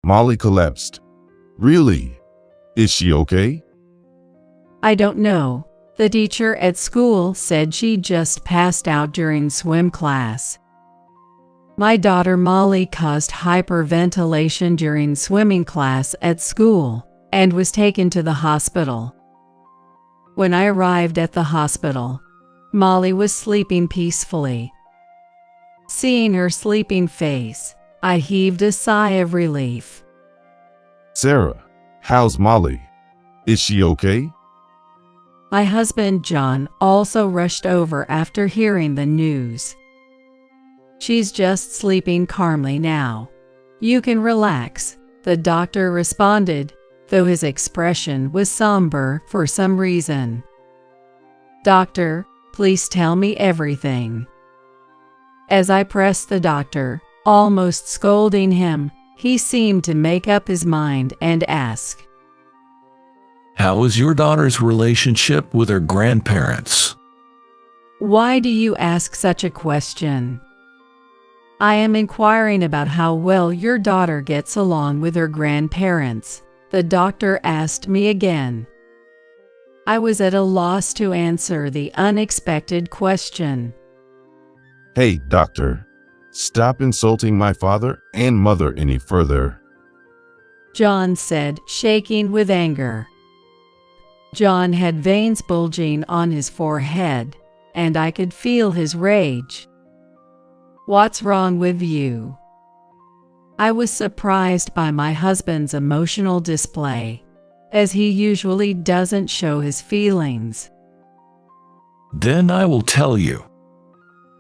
Molly collapsed. Really? Is she okay? I don't know. The teacher at school said she just passed out during swim class. My daughter Molly caused hyperventilation during swimming class at school and was taken to the hospital. When I arrived at the hospital, Molly was sleeping peacefully. Seeing her sleeping face, I heaved a sigh of relief. Sarah, how's Molly? Is she okay? My husband John also rushed over after hearing the news. She's just sleeping calmly now. You can relax, the doctor responded, though his expression was somber for some reason. Doctor, please tell me everything. As I pressed the doctor, almost scolding him, he seemed to make up his mind and ask, How is your daughter's relationship with her grandparents? Why do you ask such a question? I am inquiring about how well your daughter gets along with her grandparents, the doctor asked me again. I was at a loss to answer the unexpected question. Hey, doctor, stop insulting my father and mother any further, John said, shaking with anger. John had veins bulging on his forehead, and I could feel his rage. What's wrong with you? I was surprised by my husband's emotional display, as he usually doesn't show his feelings. Then I will tell you.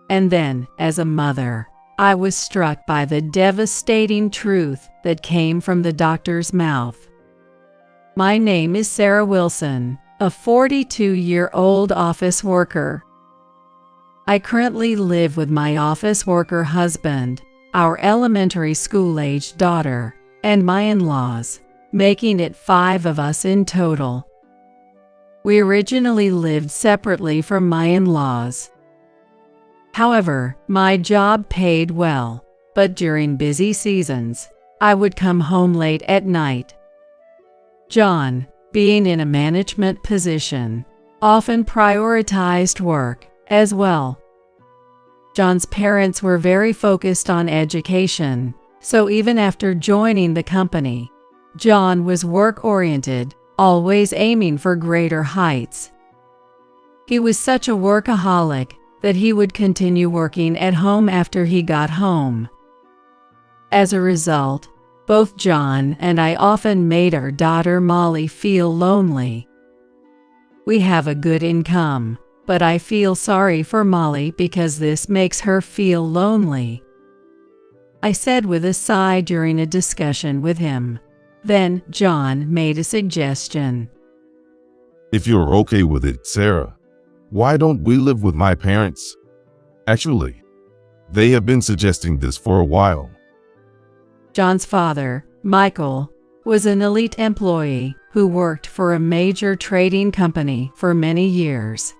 And then, as a mother, I was struck by the devastating truth that came from the doctor's mouth. My name is Sarah Wilson, a 42-year-old office worker. I currently live with my office worker husband, our elementary school-aged daughter, and my in-laws, making it 5 of us in total. We originally lived separately from my in-laws. However, my job paid well, but during busy seasons, I would come home late at night. John, being in a management position, often prioritized work as well. John's parents were very focused on education, so even after joining the company, John was work-oriented, always aiming for greater heights. He was such a workaholic that he would continue working at home after he got home. As a result, both John and I often made our daughter Molly feel lonely. We have a good income, but I feel sorry for Molly because this makes her feel lonely, I said with a sigh during a discussion with him. Then John made a suggestion. If you're okay with it, Sarah, why don't we live with my parents? Actually, they have been suggesting this for a while. John's father, Michael, was an elite employee who worked for a major trading company for many years.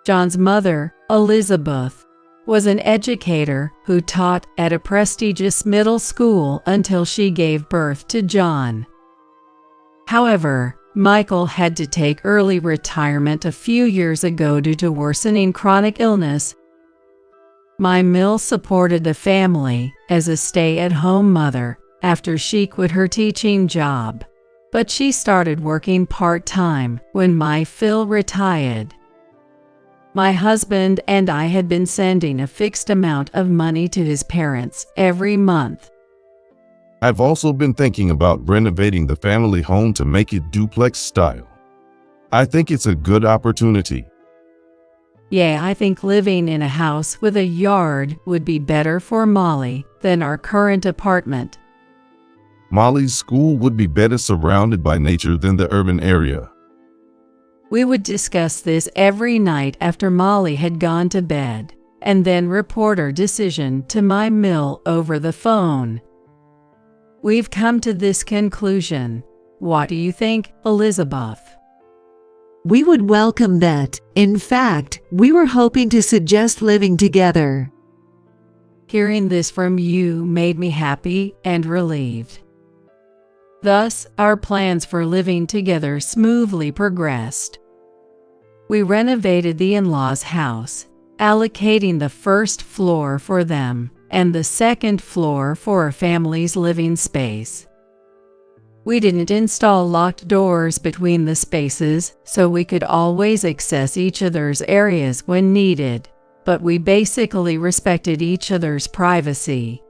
John's mother, Elizabeth, was an educator who taught at a prestigious middle school until she gave birth to John. However, Michael had to take early retirement a few years ago due to worsening chronic illness. My mill supported the family as a stay-at-home mother after she quit her teaching job, but she started working part-time when my Phil retired. My husband and I had been sending a fixed amount of money to his parents every month. I've also been thinking about renovating the family home to make it duplex style. I think it's a good opportunity. Yeah, I think living in a house with a yard would be better for Molly than our current apartment. Molly's school would be better surrounded by nature than the urban area. We would discuss this every night after Molly had gone to bed, and then report our decision to my mill over the phone. We've come to this conclusion. What do you think, Elizabeth? We would welcome that. In fact, we were hoping to suggest living together. Hearing this from you made me happy and relieved. Thus, our plans for living together smoothly progressed. We renovated the in-laws' house, allocating the first floor for them and the second floor for our family's living space. We didn't install locked doors between the spaces so we could always access each other's areas when needed, but we basically respected each other's privacy.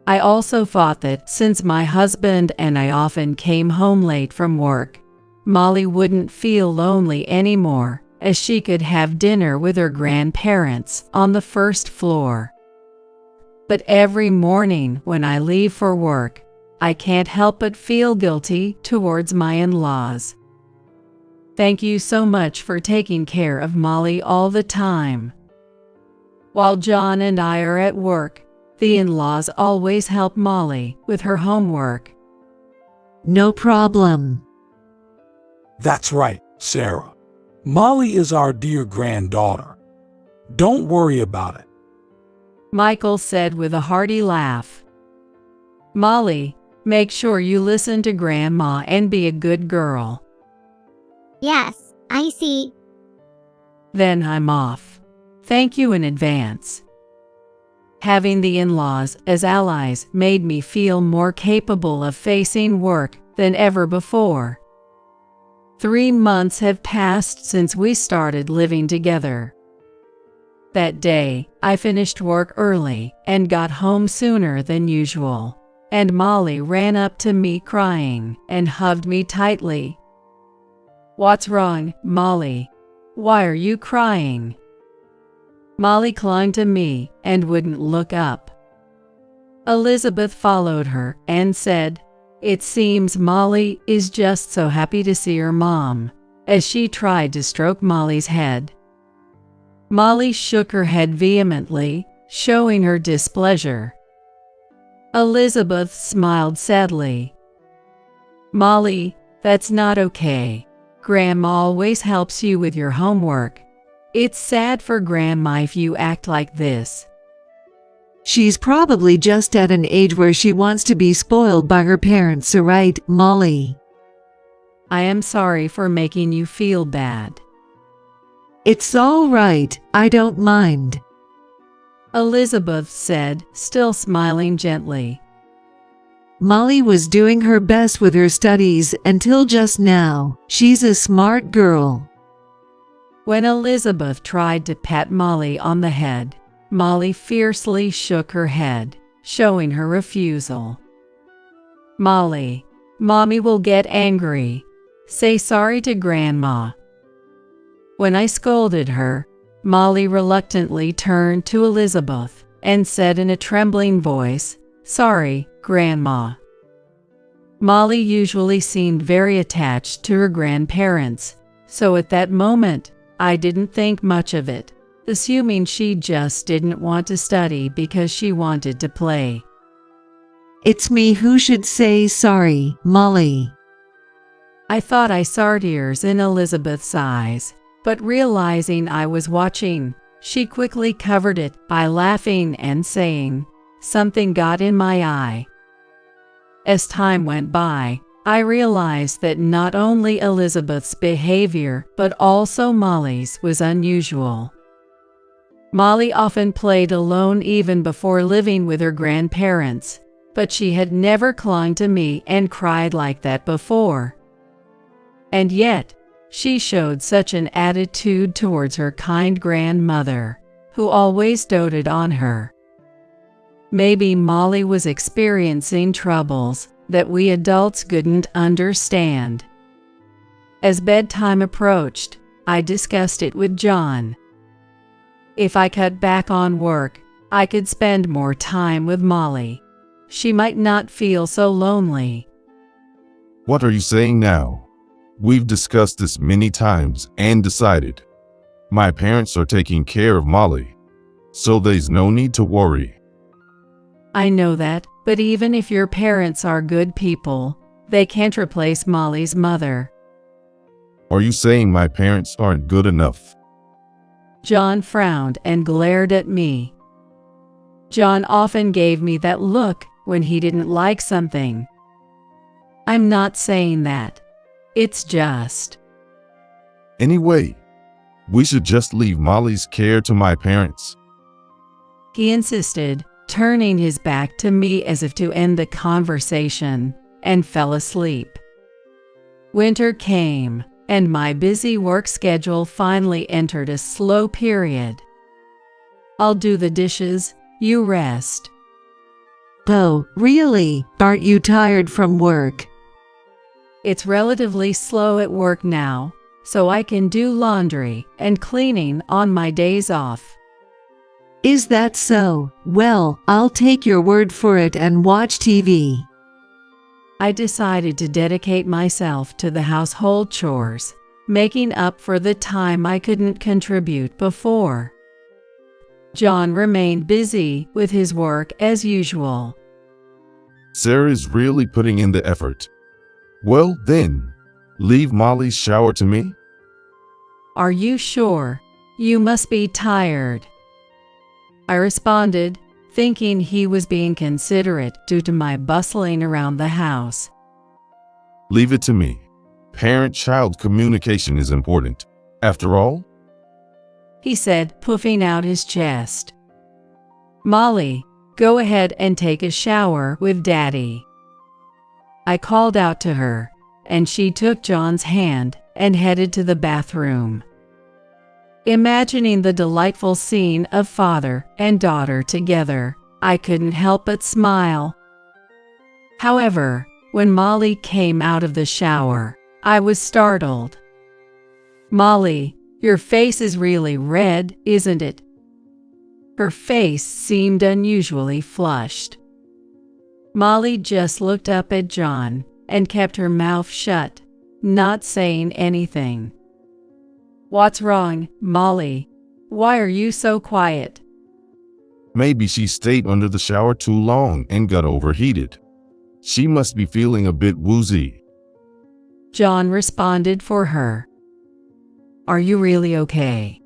I also thought that since my husband and I often came home late from work, Molly wouldn't feel lonely anymore, as she could have dinner with her grandparents on the first floor. But every morning when I leave for work, I can't help but feel guilty towards my in-laws. Thank you so much for taking care of Molly all the time. While John and I are at work, the in-laws always help Molly with her homework. No problem. That's right, Sarah. Molly is our dear granddaughter. Don't worry about it. Michael said with a hearty laugh. Molly, make sure you listen to Grandma and be a good girl. Yes, I see. Then I'm off. Thank you in advance. Having the in-laws as allies made me feel more capable of facing work than ever before. 3 months have passed since we started living together. That day, I finished work early and got home sooner than usual, and Molly ran up to me crying and hugged me tightly. "What's wrong, Molly? Why are you crying?" Molly clung to me and wouldn't look up. Elizabeth followed her and said, "It seems Molly is just so happy to see her mom," as she tried to stroke Molly's head. Molly shook her head vehemently, showing her displeasure. Elizabeth smiled sadly. "Molly, that's not okay. Grandma always helps you with your homework. It's sad for Grandma if you act like this." She's probably just at an age where she wants to be spoiled by her parents, right, Molly? "I am sorry for making you feel bad." It's all right, I don't mind. Elizabeth said, still smiling gently. Molly was doing her best with her studies until just now. She's a smart girl. When Elizabeth tried to pat Molly on the head, Molly fiercely shook her head, showing her refusal. "Molly, Mommy will get angry. Say sorry to Grandma." When I scolded her, Molly reluctantly turned to Elizabeth and said in a trembling voice, "Sorry, Grandma." Molly usually seemed very attached to her grandparents, so at that moment, I didn't think much of it, assuming she just didn't want to study because she wanted to play. It's me who should say sorry, Molly. I thought I saw tears in Elizabeth's eyes, but realizing I was watching, she quickly covered it by laughing and saying, "Something got in my eye." As time went by, I realized that not only Elizabeth's behavior but also Molly's was unusual. Molly often played alone even before living with her grandparents, but she had never clung to me and cried like that before. And yet, she showed such an attitude towards her kind grandmother, who always doted on her. Maybe Molly was experiencing troubles that we adults couldn't understand. As bedtime approached, I discussed it with John. If I cut back on work, I could spend more time with Molly. She might not feel so lonely. What are you saying now? We've discussed this many times and decided. My parents are taking care of Molly, so there's no need to worry. I know that, but even if your parents are good people, they can't replace Molly's mother. Are you saying my parents aren't good enough? John frowned and glared at me. John often gave me that look when he didn't like something. I'm not saying that. It's just. Anyway, we should just leave Molly's care to my parents. He insisted, turning his back to me as if to end the conversation, and fell asleep. Winter came, and my busy work schedule finally entered a slow period. I'll do the dishes, you rest. Oh, really? Aren't you tired from work? It's relatively slow at work now, so I can do laundry and cleaning on my days off. Is that so? Well, I'll take your word for it and watch TV. I decided to dedicate myself to the household chores, making up for the time I couldn't contribute before. John remained busy with his work as usual. Sarah is really putting in the effort. Well then, leave Molly's shower to me. Are you sure? You must be tired. I responded, thinking he was being considerate due to my bustling around the house. Leave it to me. Parent-child communication is important. After all, He said, puffing out his chest. Molly, go ahead and take a shower with Daddy. I called out to her, and she took John's hand and headed to the bathroom. Imagining the delightful scene of father and daughter together, I couldn't help but smile. However, when Molly came out of the shower, I was startled. Molly, your face is really red, isn't it? Her face seemed unusually flushed. Molly just looked up at John and kept her mouth shut, not saying anything. What's wrong, Molly? Why are you so quiet? maybe she stayed under the shower too long and got overheated. She must be feeling a bit woozy. John responded for her. Are you really okay?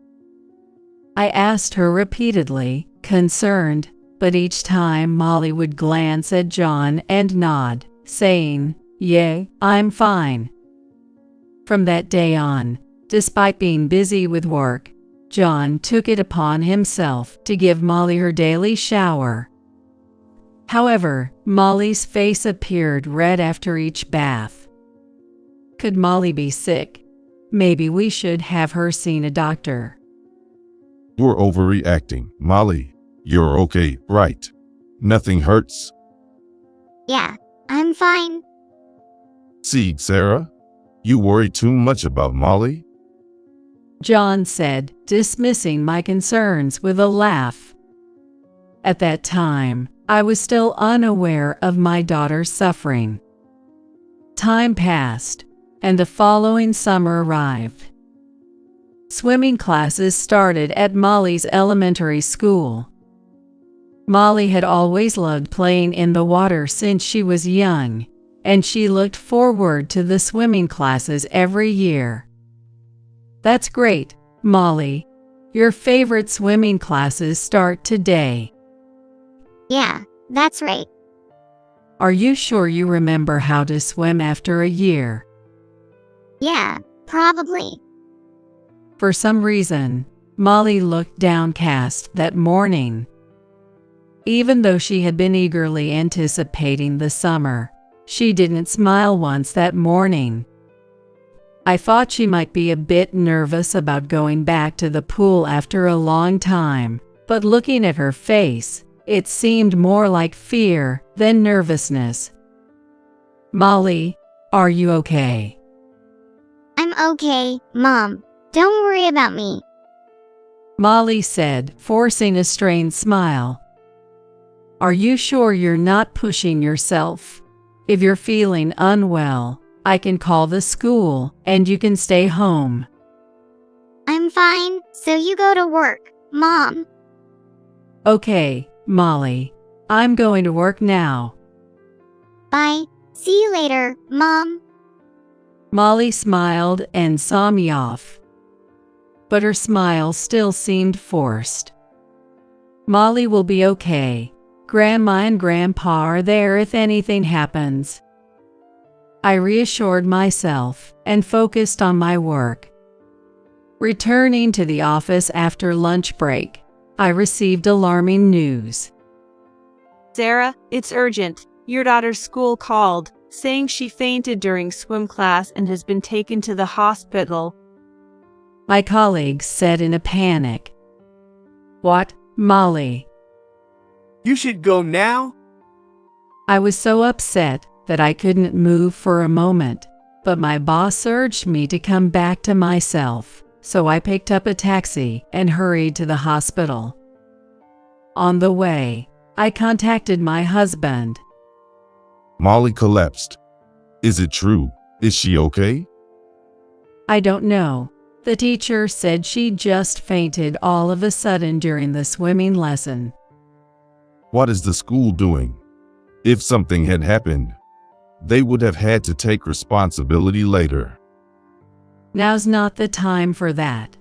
I asked her repeatedly, concerned, but each time Molly would glance at John and nod, saying, "Yeah, I'm fine." From that day on, despite being busy with work, John took it upon himself to give Molly her daily shower. However, Molly's face appeared red after each bath. Could Molly be sick? Maybe we should have her seen a doctor. You're overreacting, Molly. You're okay, right? Nothing hurts. Yeah, I'm fine. See, Sarah, you worry too much about Molly. John said, dismissing my concerns with a laugh. At that time, I was still unaware of my daughter's suffering. Time passed, and the following summer arrived. Swimming classes started at Molly's elementary school. Molly had always loved playing in the water since she was young, and she looked forward to the swimming classes every year. That's great, Molly. Your favorite swimming classes start today. Yeah, that's right. Are you sure you remember how to swim after a year? Yeah, probably. For some reason, Molly looked downcast that morning. Even though she had been eagerly anticipating the summer, she didn't smile once that morning. I thought she might be a bit nervous about going back to the pool after a long time, but looking at her face, it seemed more like fear than nervousness. Molly, are you okay? I'm okay, Mom. Don't worry about me. Molly said, forcing a strained smile. Are you sure you're not pushing yourself? If you're feeling unwell, I can call the school and you can stay home. I'm fine, so you go to work, Mom. Okay, Molly. I'm going to work now. Bye. See you later, Mom. Molly smiled and saw me off. But her smile still seemed forced. Molly will be okay. Grandma and Grandpa are there if anything happens. I reassured myself and focused on my work. Returning to the office after lunch break, I received alarming news. Sarah, it's urgent. Your daughter's school called, saying she fainted during swim class and has been taken to the hospital. My colleagues said in a panic. What, Molly? You should go now. I was so upset that I couldn't move for a moment, but my boss urged me to come back to myself, so I picked up a taxi and hurried to the hospital. On the way, I contacted my husband. Molly collapsed. Is it true? Is she okay? I don't know. The teacher said she just fainted all of a sudden during the swimming lesson. What is the school doing? If something had happened, they would have had to take responsibility later. Now's not the time for that.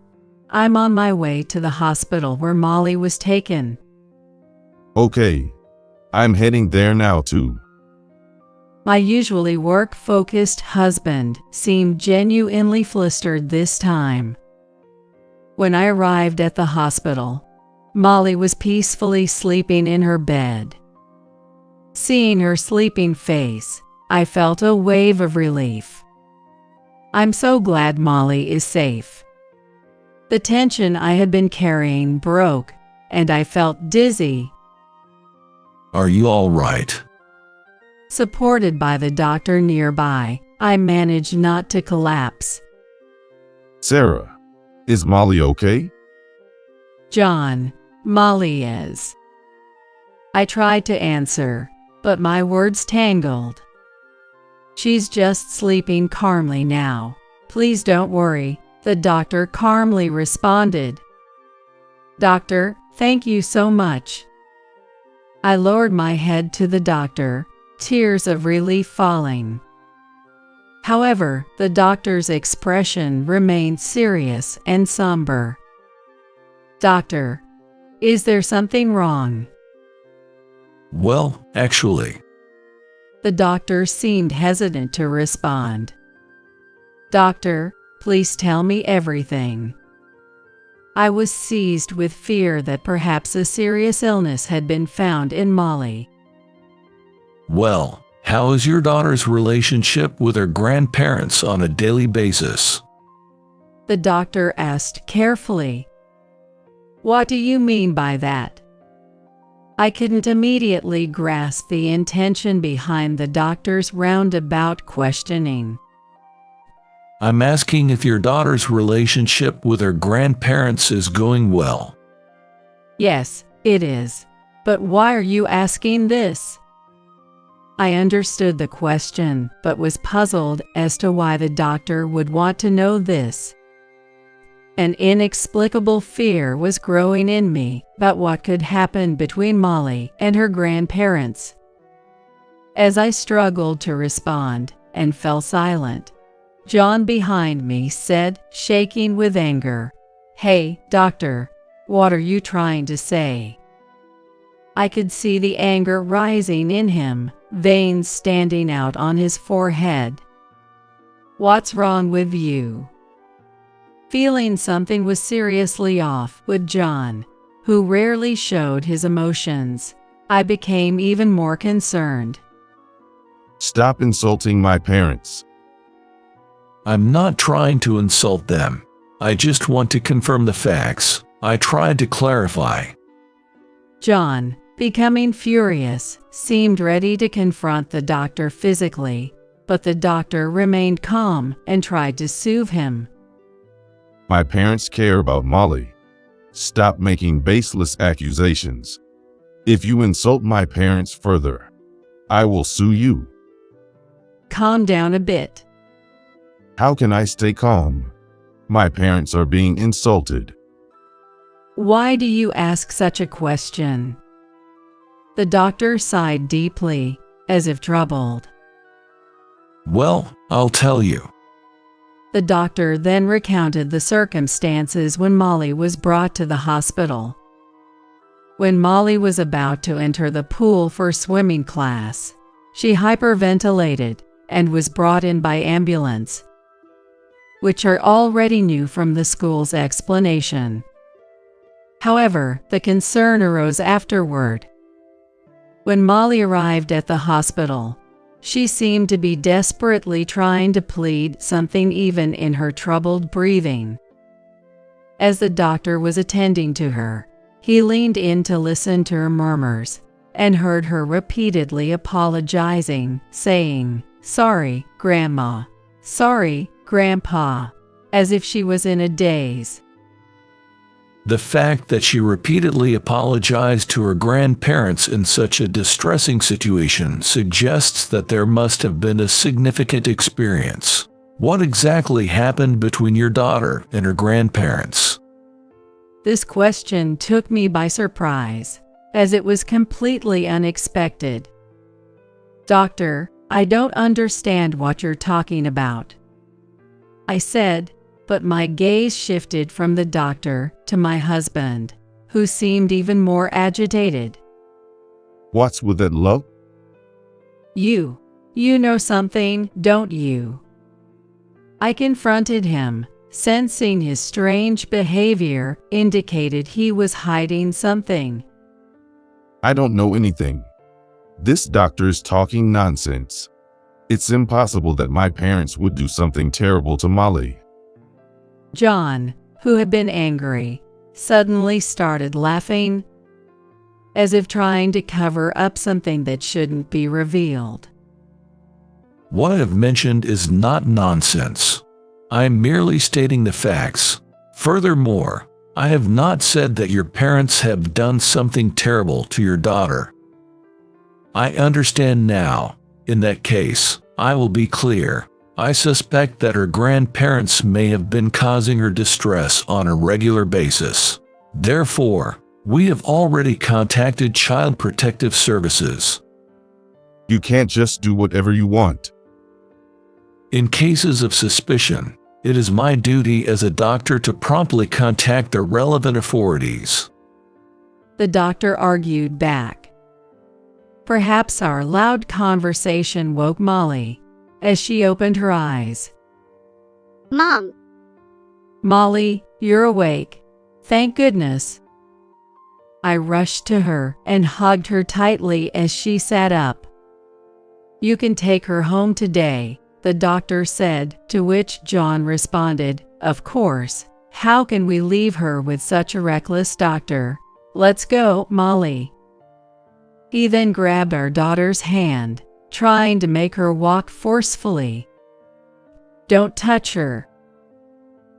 I'm on my way to the hospital where Molly was taken. Okay, I'm heading there now too. My usually work-focused husband seemed genuinely flustered this time. When I arrived at the hospital, Molly was peacefully sleeping in her bed. Seeing her sleeping face, I felt a wave of relief. I'm so glad Molly is safe. The tension I had been carrying broke, and I felt dizzy. Are you all right? Supported by the doctor nearby, I managed not to collapse. Sarah, is Molly okay? John, Molly is. I tried to answer, but my words tangled. She's just sleeping calmly now. Please don't worry, the doctor calmly responded. Doctor, thank you so much. I lowered my head to the doctor, tears of relief falling. However, the doctor's expression remained serious and somber. Doctor, is there something wrong? Well, actually. The doctor seemed hesitant to respond. Doctor, please tell me everything. I was seized with fear that perhaps a serious illness had been found in Molly. Well, how is your daughter's relationship with her grandparents on a daily basis? The doctor asked carefully. What do you mean by that? I couldn't immediately grasp the intention behind the doctor's roundabout questioning. I'm asking if your daughter's relationship with her grandparents is going well. Yes, it is. But why are you asking this? I understood the question, but was puzzled as to why the doctor would want to know this. An inexplicable fear was growing in me about what could happen between Molly and her grandparents. As I struggled to respond and fell silent, John behind me said, shaking with anger, "Hey, doctor, what are you trying to say?" I could see the anger rising in him, veins standing out on his forehead. What's wrong with you? Feeling something was seriously off with John, who rarely showed his emotions, I became even more concerned. Stop insulting my parents. I'm not trying to insult them. I just want to confirm the facts. I tried to clarify. John, becoming furious, seemed ready to confront the doctor physically, but the doctor remained calm and tried to soothe him. My parents care about Molly. Stop making baseless accusations. If you insult my parents further, I will sue you. Calm down a bit. How can I stay calm? My parents are being insulted. Why do you ask such a question? The doctor sighed deeply, as if troubled. Well, I'll tell you. The doctor then recounted the circumstances when Molly was brought to the hospital. When Molly was about to enter the pool for swimming class, she hyperventilated and was brought in by ambulance, which I already knew from the school's explanation. However, the concern arose afterward. When Molly arrived at the hospital, she seemed to be desperately trying to plead something even in her troubled breathing. As the doctor was attending to her, he leaned in to listen to her murmurs and heard her repeatedly apologizing, saying, "Sorry, Grandma. Sorry, Grandpa," as if she was in a daze. The fact that she repeatedly apologized to her grandparents in such a distressing situation suggests that there must have been a significant experience. What exactly happened between your daughter and her grandparents? This question took me by surprise, as it was completely unexpected. "Doctor, I don't understand what you're talking about," I said, but my gaze shifted from the doctor to my husband, who seemed even more agitated. What's with that, love? You know something, don't you?" I confronted him, sensing his strange behavior indicated he was hiding something. I don't know anything. This doctor's talking nonsense. It's impossible that my parents would do something terrible to Molly. John, who had been angry, suddenly started laughing, as if trying to cover up something that shouldn't be revealed. What I've mentioned is not nonsense. I'm merely stating the facts. Furthermore, I have not said that your parents have done something terrible to your daughter. I understand now. In that case, I will be clear. I suspect that her grandparents may have been causing her distress on a regular basis. Therefore, we have already contacted Child Protective Services. You can't just do whatever you want. In cases of suspicion, it is my duty as a doctor to promptly contact the relevant authorities. The doctor argued back. Perhaps our loud conversation woke Molly, as she opened her eyes. Mom, "Molly, you're awake. Thank goodness." I rushed to her and hugged her tightly as she sat up. "You can take her home today," the doctor said, to which John responded, "Of course. How can we leave her with such a reckless doctor? Let's go, Molly." He then grabbed our daughter's hand, trying to make her walk forcefully. "Don't touch her."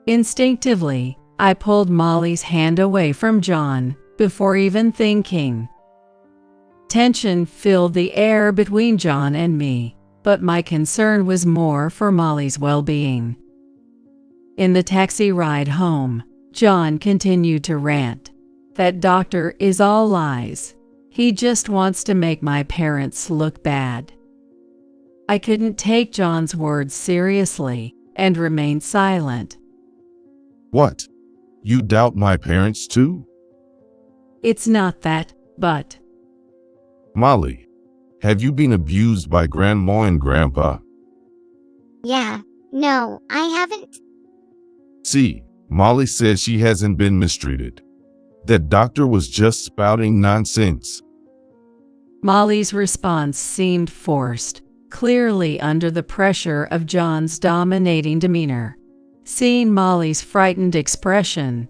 Instinctively, I pulled Molly's hand away from John, before even thinking. Tension filled the air between John and me, but my concern was more for Molly's well-being. In the taxi ride home, John continued to rant. "That doctor is all lies. He just wants to make my parents look bad." I couldn't take John's words seriously and remained silent. What? You doubt my parents too? "It's not that, but..." Molly, have you been abused by Grandma and Grandpa? yeah, no, I haven't. See, Molly says she hasn't been mistreated. That doctor was just spouting nonsense. Molly's response seemed forced, clearly under the pressure of John's dominating demeanor. Seeing Molly's frightened expression,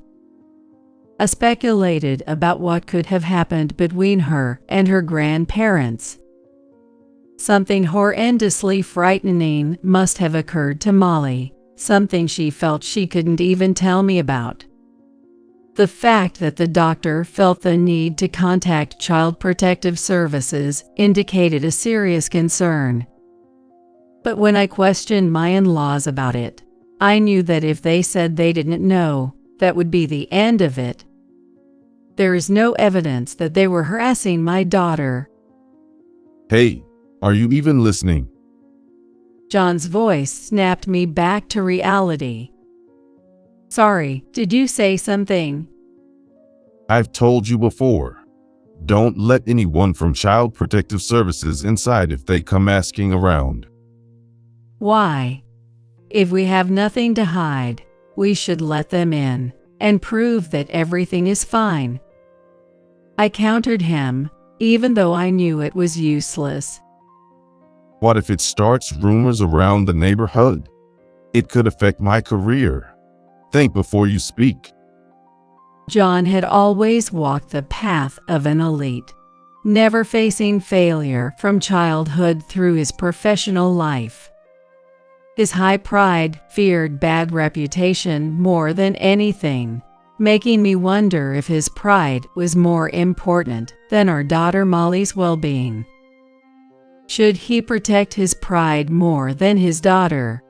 I speculated about what could have happened between her and her grandparents. Something horrendously frightening must have occurred to Molly, something she felt she couldn't even tell me about. The fact that the doctor felt the need to contact Child Protective Services indicated a serious concern. But when I questioned my in-laws about it, I knew that if they said they didn't know, that would be the end of it. There is no evidence that they were harassing my daughter. Hey, are you even listening? John's voice snapped me back to reality. "Sorry, did you say something?" I've told you before. Don't let anyone from Child Protective Services inside if they come asking around. Why? If we have nothing to hide, we should let them in and prove that everything is fine. I countered him, even though I knew it was useless. What if it starts rumors around the neighborhood? It could affect my career. Think before you speak. John had always walked the path of an elite, never facing failure from childhood through his professional life. His high pride feared bad reputation more than anything, making me wonder if his pride was more important than our daughter Molly's well-being. Should he protect his pride more than his daughter?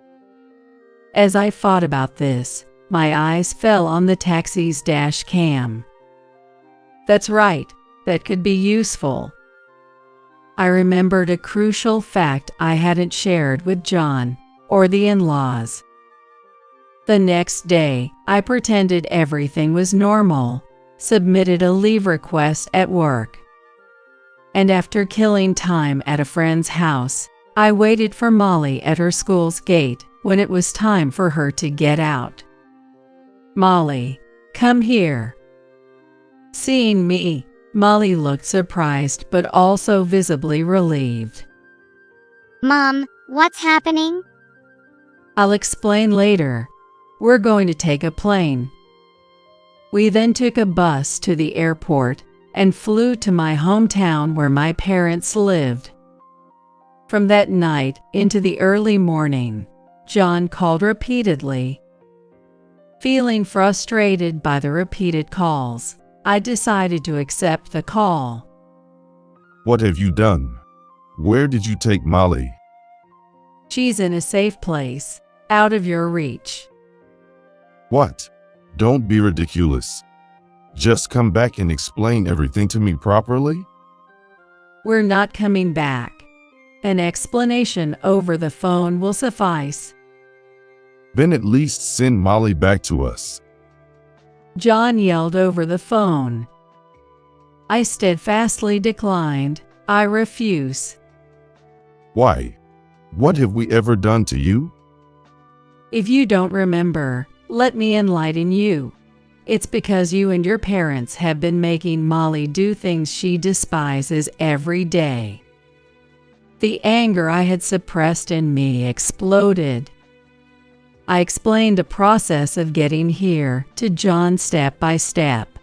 As I thought about this, my eyes fell on the taxi's dash cam. That's right, that could be useful. I remembered a crucial fact I hadn't shared with John or the in-laws. The next day, I pretended everything was normal, submitted a leave request at work, and after killing time at a friend's house, I waited for Molly at her school's gate when it was time for her to get out. "Molly, come here." Seeing me, Molly looked surprised but also visibly relieved. Mom, what's happening? "I'll explain later. We're going to take a plane." We then took a bus to the airport and flew to my hometown where my parents lived. From that night into the early morning, John called repeatedly. Feeling frustrated by the repeated calls, I decided to accept the call. What have you done? Where did you take Molly? "She's in a safe place, out of your reach." What? Don't be ridiculous. Just come back and explain everything to me properly? "We're not coming back. An explanation over the phone will suffice." Then at least send Molly back to us. John yelled over the phone. I steadfastly declined. "I refuse." Why? What have we ever done to you? "If you don't remember, let me enlighten you. It's because you and your parents have been making Molly do things she despises every day." The anger I had suppressed in me exploded. I explained the process of getting here to John step by step.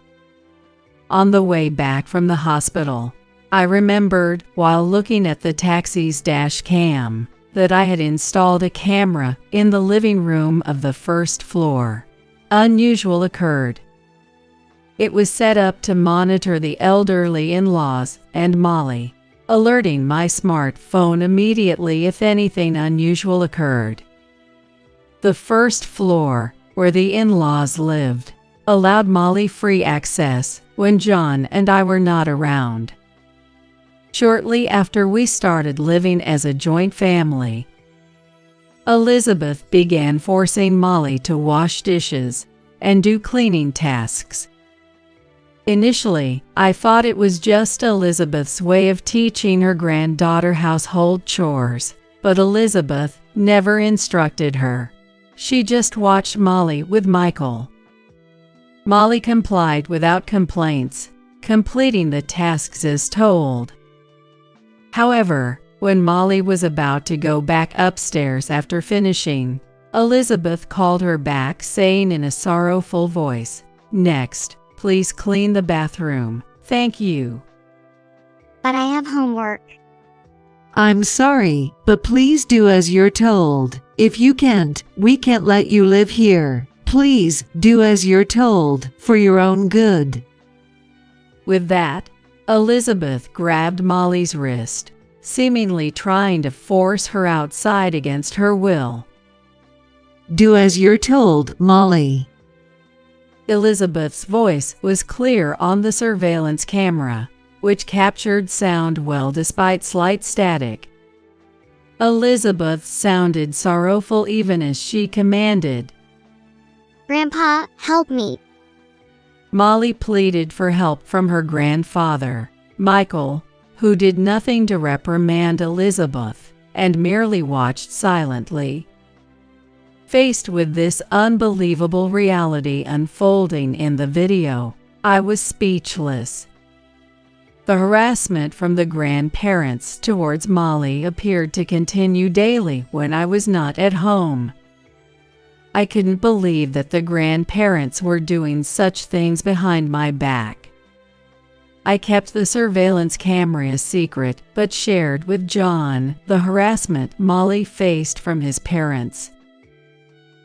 On the way back from the hospital, I remembered, while looking at the taxi's dash cam, that I had installed a camera in the living room of the first floor. Unusual occurred. It was set up to monitor the elderly in-laws and Molly, alerting my smartphone immediately if anything unusual occurred. The first floor, where the in-laws lived, allowed Molly free access when John and I were not around. Shortly after we started living as a joint family, Elizabeth began forcing Molly to wash dishes and do cleaning tasks. Initially, I thought it was just Elizabeth's way of teaching her granddaughter household chores, but Elizabeth never instructed her. She just watched Molly with Michael. Molly complied without complaints, completing the tasks as told. However, when Molly was about to go back upstairs after finishing, Elizabeth called her back, saying in a sorrowful voice, "Next, please clean the bathroom. Thank you." But I have homework. I'm sorry, but please do as you're told. If you can't, we can't let you live here. Please do as you're told, for your own good. With that, Elizabeth grabbed Molly's wrist, seemingly trying to force her outside against her will. Do as you're told, Molly. Elizabeth's voice was clear on the surveillance camera, which captured sound well despite slight static. Elizabeth sounded sorrowful even as she commanded. Grandpa, help me. Molly pleaded for help from her grandfather, Michael, who did nothing to reprimand Elizabeth, and merely watched silently. Faced with this unbelievable reality unfolding in the video, I was speechless. The harassment from the grandparents towards Molly appeared to continue daily when I was not at home. I couldn't believe that the grandparents were doing such things behind my back. I kept the surveillance camera a secret, but shared with John the harassment Molly faced from his parents.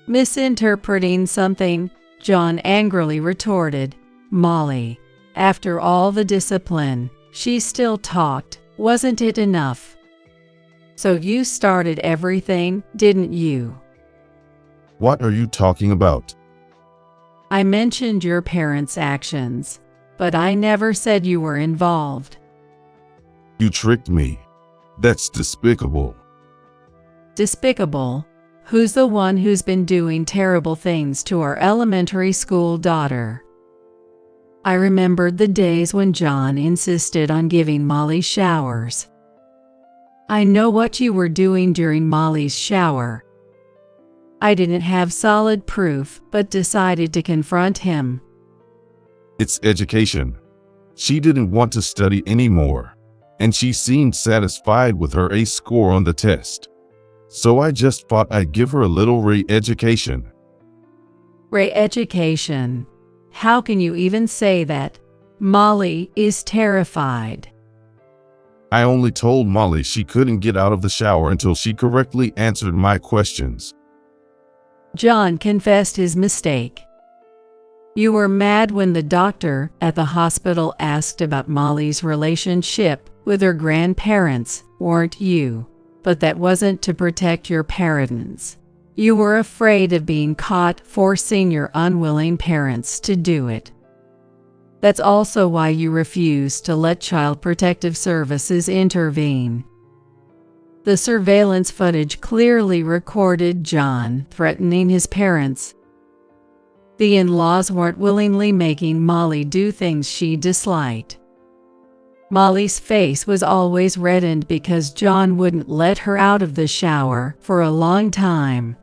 Misinterpreting something, John angrily retorted, "Molly, after all the discipline, she still talked. Wasn't it enough? So you started everything, didn't you?" What are you talking about? I mentioned your parents' actions, but I never said you were involved. You tricked me. That's despicable. Despicable? Who's the one who's been doing terrible things to our elementary school daughter? I remembered the days when John insisted on giving Molly showers. I know what you were doing during Molly's shower. I didn't have solid proof, but decided to confront him. It's education. She didn't want to study anymore, and she seemed satisfied with her A score on the test. So I just thought I'd give her a little re-education. Re-education? How can you even say that? Molly is terrified. I only told Molly she couldn't get out of the shower until she correctly answered my questions. John confessed his mistake. You were mad when the doctor at the hospital asked about Molly's relationship with her grandparents, weren't you? But that wasn't to protect your parents. You were afraid of being caught forcing your unwilling parents to do it. That's also why you refused to let Child Protective Services intervene. The surveillance footage clearly recorded John threatening his parents. The in-laws weren't willingly making Molly do things she disliked. Molly's face was always reddened because John wouldn't let her out of the shower for a long time.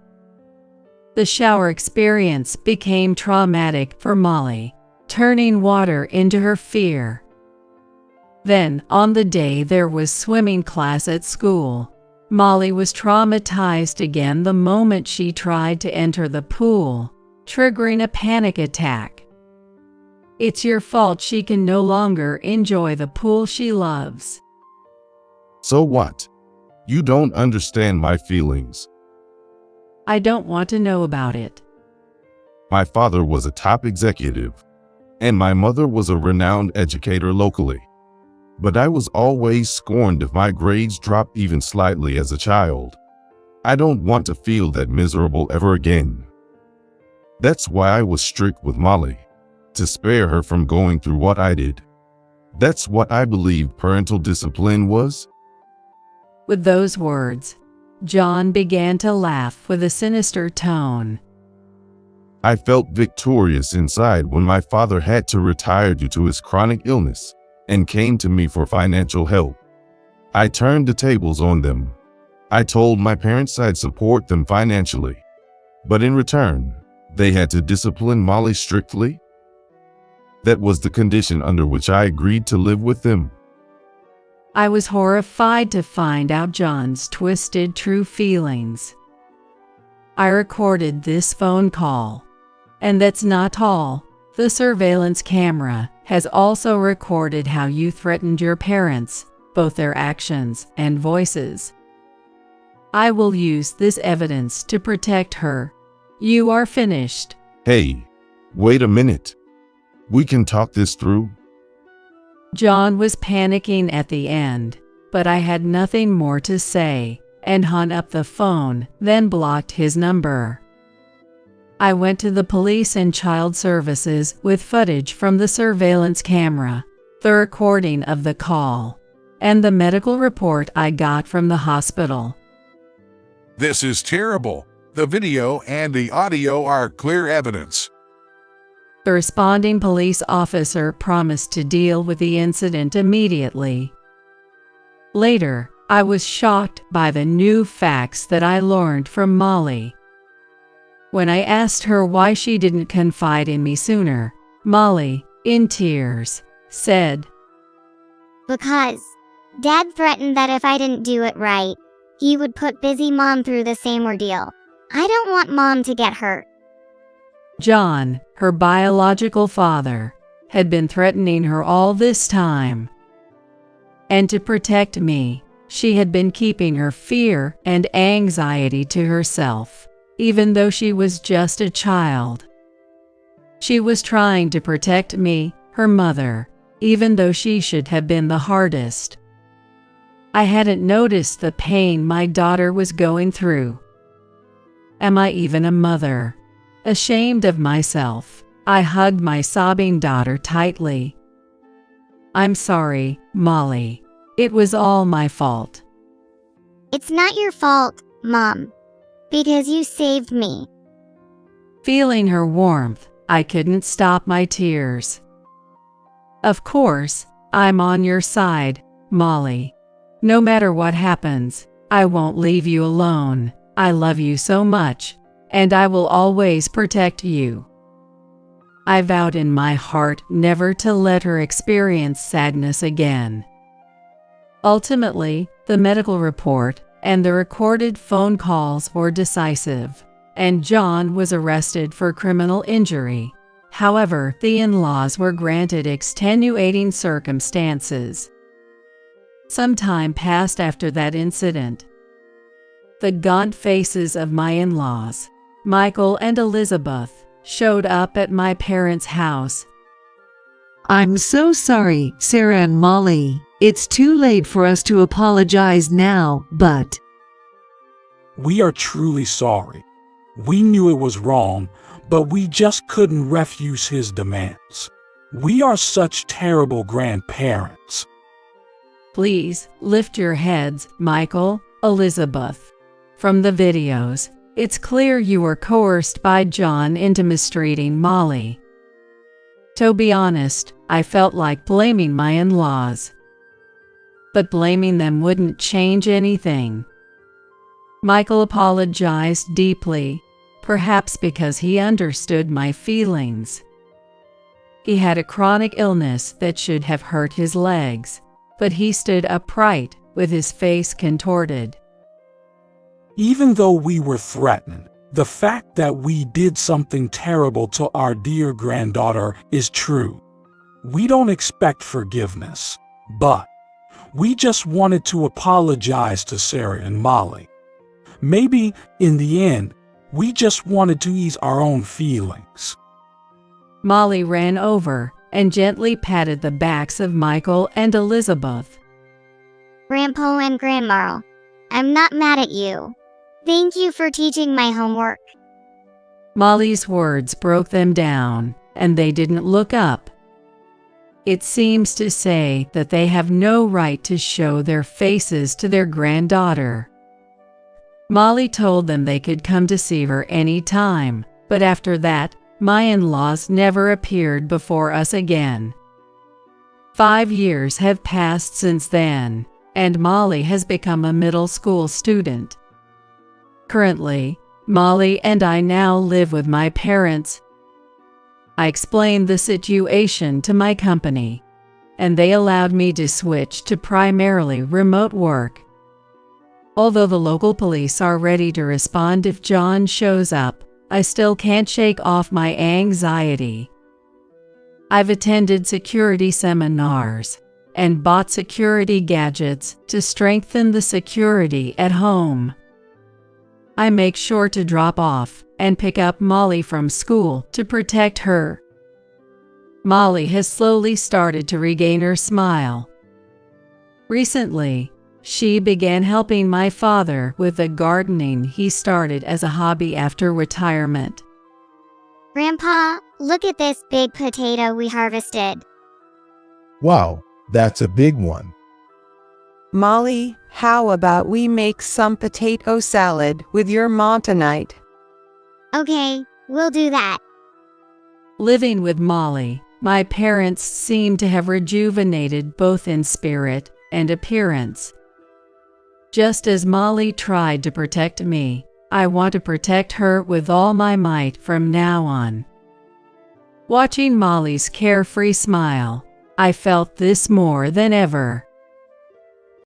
The shower experience became traumatic for Molly, turning water into her fear. Then, on the day there was swimming class at school, Molly was traumatized again the moment she tried to enter the pool, triggering a panic attack. It's your fault she can no longer enjoy the pool she loves. So what? You don't understand my feelings. I don't want to know about it. My father was a top executive, and my mother was a renowned educator locally. But I was always scorned if my grades dropped even slightly as a child. I don't want to feel that miserable ever again. That's why I was strict with Molly, to spare her from going through what I did. That's what I believed parental discipline was. With those words, John began to laugh with a sinister tone. I felt victorious inside when my father had to retire due to his chronic illness and came to me for financial help. I turned the tables on them. I told my parents I'd support them financially, but in return, they had to discipline Molly strictly. That was the condition under which I agreed to live with them. I was horrified to find out John's twisted true feelings. I recorded this phone call. And that's not all. The surveillance camera has also recorded how you threatened your parents, both their actions and voices. I will use this evidence to protect her. You are finished. Hey, wait a minute. We can talk this through. John was panicking at the end, but I had nothing more to say and hung up the phone, then blocked his number. I went to the police and child services with footage from the surveillance camera, the recording of the call, and the medical report I got from the hospital. This is terrible. The video and the audio are clear evidence. The responding police officer promised to deal with the incident immediately. Later, I was shocked by the new facts that I learned from Molly. When I asked her why she didn't confide in me sooner, Molly, in tears, said, Because Dad threatened that if I didn't do it right, he would put busy Mom through the same ordeal. I don't want Mom to get hurt. John, her biological father, had been threatening her all this time. And to protect me, she had been keeping her fear and anxiety to herself, even though she was just a child. She was trying to protect me, her mother, even though she should have been the hardest. I hadn't noticed the pain my daughter was going through. Am I even a mother? Ashamed of myself, I hugged my sobbing daughter tightly. I'm sorry, Molly. It was all my fault. It's not your fault, Mom. Because you saved me. Feeling her warmth, I couldn't stop my tears. Of course, I'm on your side, Molly. No matter what happens, I won't leave you alone. I love you so much, and I will always protect you. I vowed in my heart never to let her experience sadness again. Ultimately, the medical report and the recorded phone calls were decisive, and John was arrested for criminal injury. However, the in-laws were granted extenuating circumstances. Some time passed after that incident. The gaunt faces of my in-laws, Michael and Elizabeth, showed up at my parents' house. I'm so sorry, Sarah and Molly. It's too late for us to apologize now, but We are truly sorry. We knew it was wrong, but we just couldn't refuse his demands. We are such terrible grandparents. Please lift your heads, Michael, Elizabeth. From the videos, it's clear you were coerced by John into mistreating Molly. To be honest, I felt like blaming my in-laws. But blaming them wouldn't change anything. Michael apologized deeply, perhaps because he understood my feelings. He had a chronic illness that should have hurt his legs, but he stood upright with his face contorted. Even though we were threatened, the fact that we did something terrible to our dear granddaughter is true. We don't expect forgiveness, but we just wanted to apologize to Sarah and Molly. Maybe, in the end, we just wanted to ease our own feelings. Molly ran over and gently patted the backs of Michael and Elizabeth. Grandpa and Grandma, I'm not mad at you. Thank you for teaching my homework. Molly's words broke them down, and they didn't look up. It seems to say that they have no right to show their faces to their granddaughter. Molly told them they could come to see her any time, but after that, my in-laws never appeared before us again. 5 years have passed since then, and Molly has become a middle school student. Currently, Molly and I now live with my parents. I explained the situation to my company, and they allowed me to switch to primarily remote work. Although the local police are ready to respond if John shows up, I still can't shake off my anxiety. I've attended security seminars and bought security gadgets to strengthen the security at home. I make sure to drop off and pick up Molly from school to protect her. Molly has slowly started to regain her smile. Recently, she began helping my father with the gardening he started as a hobby after retirement. Grandpa, look at this big potato we harvested. Wow, that's a big one. Molly, how about we make some potato salad with your mom tonight? Okay, we'll do that. Living with Molly, my parents seem to have rejuvenated both in spirit and appearance. Just as Molly tried to protect me, I want to protect her with all my might from now on. Watching Molly's carefree smile, I felt this more than ever.